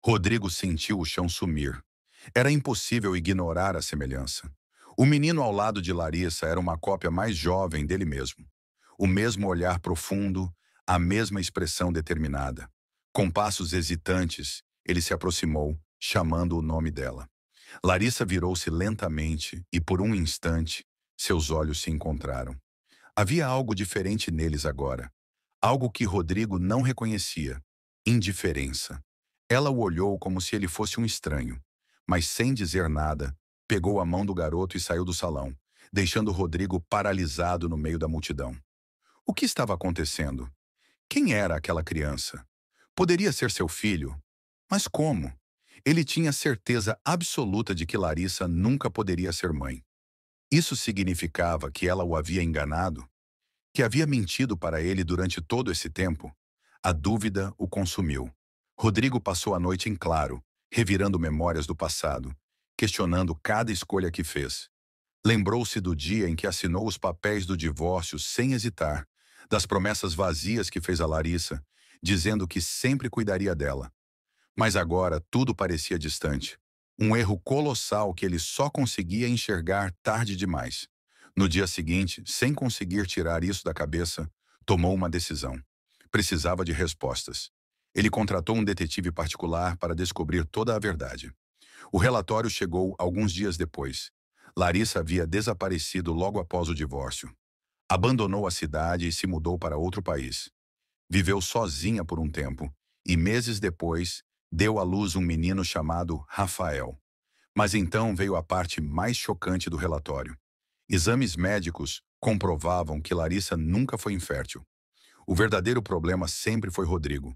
Rodrigo sentiu o chão sumir. Era impossível ignorar a semelhança. O menino ao lado de Larissa era uma cópia mais jovem dele mesmo. O mesmo olhar profundo, a mesma expressão determinada. Com passos hesitantes, ele se aproximou, chamando o nome dela. Larissa virou-se lentamente e, por um instante, seus olhos se encontraram. Havia algo diferente neles agora. Algo que Rodrigo não reconhecia. Indiferença. Ela o olhou como se ele fosse um estranho, mas sem dizer nada, pegou a mão do garoto e saiu do salão, deixando Rodrigo paralisado no meio da multidão. O que estava acontecendo? Quem era aquela criança? Poderia ser seu filho? Mas como? Ele tinha certeza absoluta de que Larissa nunca poderia ser mãe. Isso significava que ela o havia enganado? Que havia mentido para ele durante todo esse tempo? A dúvida o consumiu. Rodrigo passou a noite em claro, revirando memórias do passado, questionando cada escolha que fez. Lembrou-se do dia em que assinou os papéis do divórcio sem hesitar, das promessas vazias que fez a Larissa, dizendo que sempre cuidaria dela. Mas agora tudo parecia distante. Um erro colossal que ele só conseguia enxergar tarde demais. No dia seguinte, sem conseguir tirar isso da cabeça, tomou uma decisão. Precisava de respostas. Ele contratou um detetive particular para descobrir toda a verdade. O relatório chegou alguns dias depois. Larissa havia desaparecido logo após o divórcio. Abandonou a cidade e se mudou para outro país. Viveu sozinha por um tempo e, meses depois, deu à luz um menino chamado Rafael. Mas então veio a parte mais chocante do relatório. Exames médicos comprovavam que Larissa nunca foi infértil. O verdadeiro problema sempre foi Rodrigo.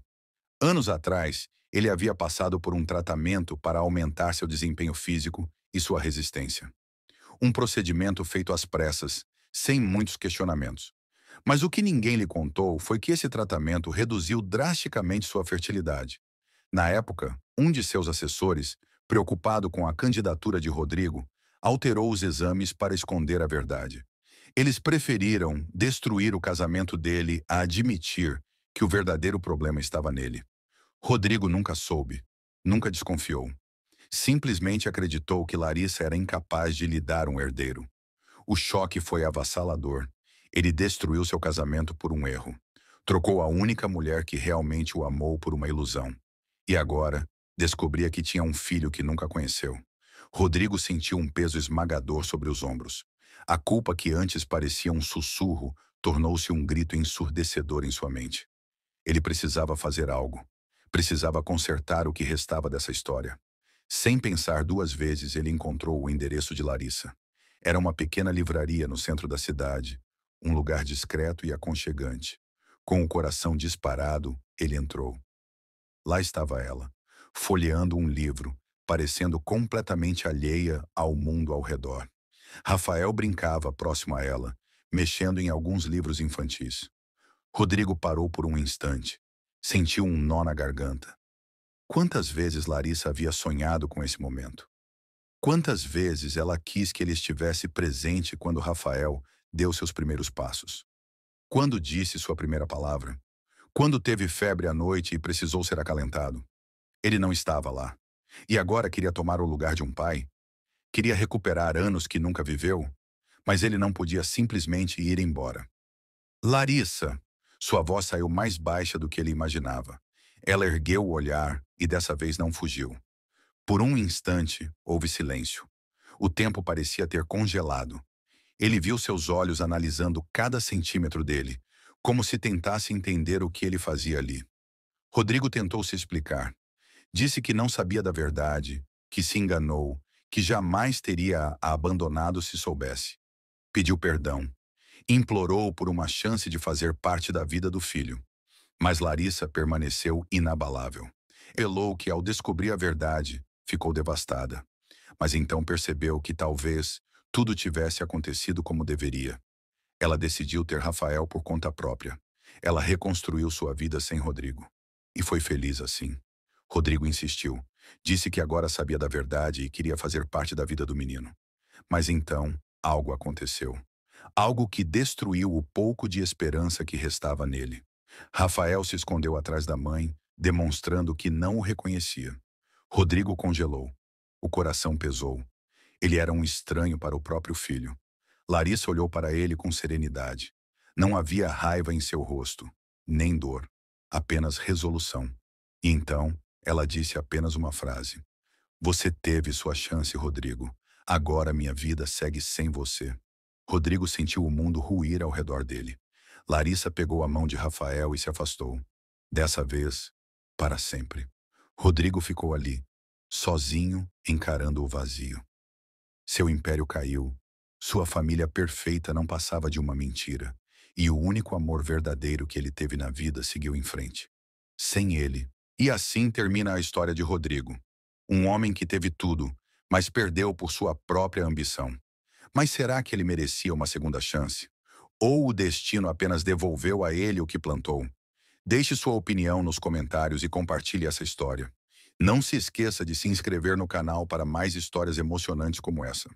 Anos atrás, ele havia passado por um tratamento para aumentar seu desempenho físico e sua resistência. Um procedimento feito às pressas, sem muitos questionamentos. Mas o que ninguém lhe contou foi que esse tratamento reduziu drasticamente sua fertilidade. Na época, um de seus assessores, preocupado com a candidatura de Rodrigo, alterou os exames para esconder a verdade. Eles preferiram destruir o casamento dele a admitir que o verdadeiro problema estava nele. Rodrigo nunca soube, nunca desconfiou. Simplesmente acreditou que Larissa era incapaz de lhe dar um herdeiro. O choque foi avassalador. Ele destruiu seu casamento por um erro. Trocou a única mulher que realmente o amou por uma ilusão. E agora, descobria que tinha um filho que nunca conheceu. Rodrigo sentiu um peso esmagador sobre os ombros. A culpa que antes parecia um sussurro tornou-se um grito ensurdecedor em sua mente. Ele precisava fazer algo. Precisava consertar o que restava dessa história. Sem pensar duas vezes, ele encontrou o endereço de Larissa. Era uma pequena livraria no centro da cidade, um lugar discreto e aconchegante. Com o coração disparado, ele entrou. Lá estava ela, folheando um livro, parecendo completamente alheia ao mundo ao redor. Rafael brincava próximo a ela, mexendo em alguns livros infantis. Rodrigo parou por um instante. Sentiu um nó na garganta. Quantas vezes Larissa havia sonhado com esse momento? Quantas vezes ela quis que ele estivesse presente quando Rafael deu seus primeiros passos? Quando disse sua primeira palavra? Quando teve febre à noite e precisou ser acalentado? Ele não estava lá. E agora queria tomar o lugar de um pai? Queria recuperar anos que nunca viveu? Mas ele não podia simplesmente ir embora. Larissa! Sua voz saiu mais baixa do que ele imaginava. Ela ergueu o olhar e dessa vez não fugiu. Por um instante, houve silêncio. O tempo parecia ter congelado. Ele viu seus olhos analisando cada centímetro dele, como se tentasse entender o que ele fazia ali. Rodrigo tentou se explicar. Disse que não sabia da verdade, que se enganou, que jamais teria a abandonado se soubesse. Pediu perdão. Implorou por uma chance de fazer parte da vida do filho. Mas Larissa permaneceu inabalável. Elou que, ao descobrir a verdade, ficou devastada. Mas então percebeu que talvez tudo tivesse acontecido como deveria. Ela decidiu ter Rafael por conta própria. Ela reconstruiu sua vida sem Rodrigo. E foi feliz assim. Rodrigo insistiu. Disse que agora sabia da verdade e queria fazer parte da vida do menino. Mas então, algo aconteceu. Algo que destruiu o pouco de esperança que restava nele. Rafael se escondeu atrás da mãe, demonstrando que não o reconhecia. Rodrigo congelou. O coração pesou. Ele era um estranho para o próprio filho. Larissa olhou para ele com serenidade. Não havia raiva em seu rosto, nem dor, apenas resolução. E então, ela disse apenas uma frase. Você teve sua chance, Rodrigo. Agora minha vida segue sem você. Rodrigo sentiu o mundo ruir ao redor dele. Larissa pegou a mão de Rafael e se afastou. Dessa vez, para sempre. Rodrigo ficou ali, sozinho, encarando o vazio. Seu império caiu. Sua família perfeita não passava de uma mentira. E o único amor verdadeiro que ele teve na vida seguiu em frente. Sem ele. E assim termina a história de Rodrigo. Um homem que teve tudo, mas perdeu por sua própria ambição. Mas será que ele merecia uma segunda chance? Ou o destino apenas devolveu a ele o que plantou? Deixe sua opinião nos comentários e compartilhe essa história. Não se esqueça de se inscrever no canal para mais histórias emocionantes como essa.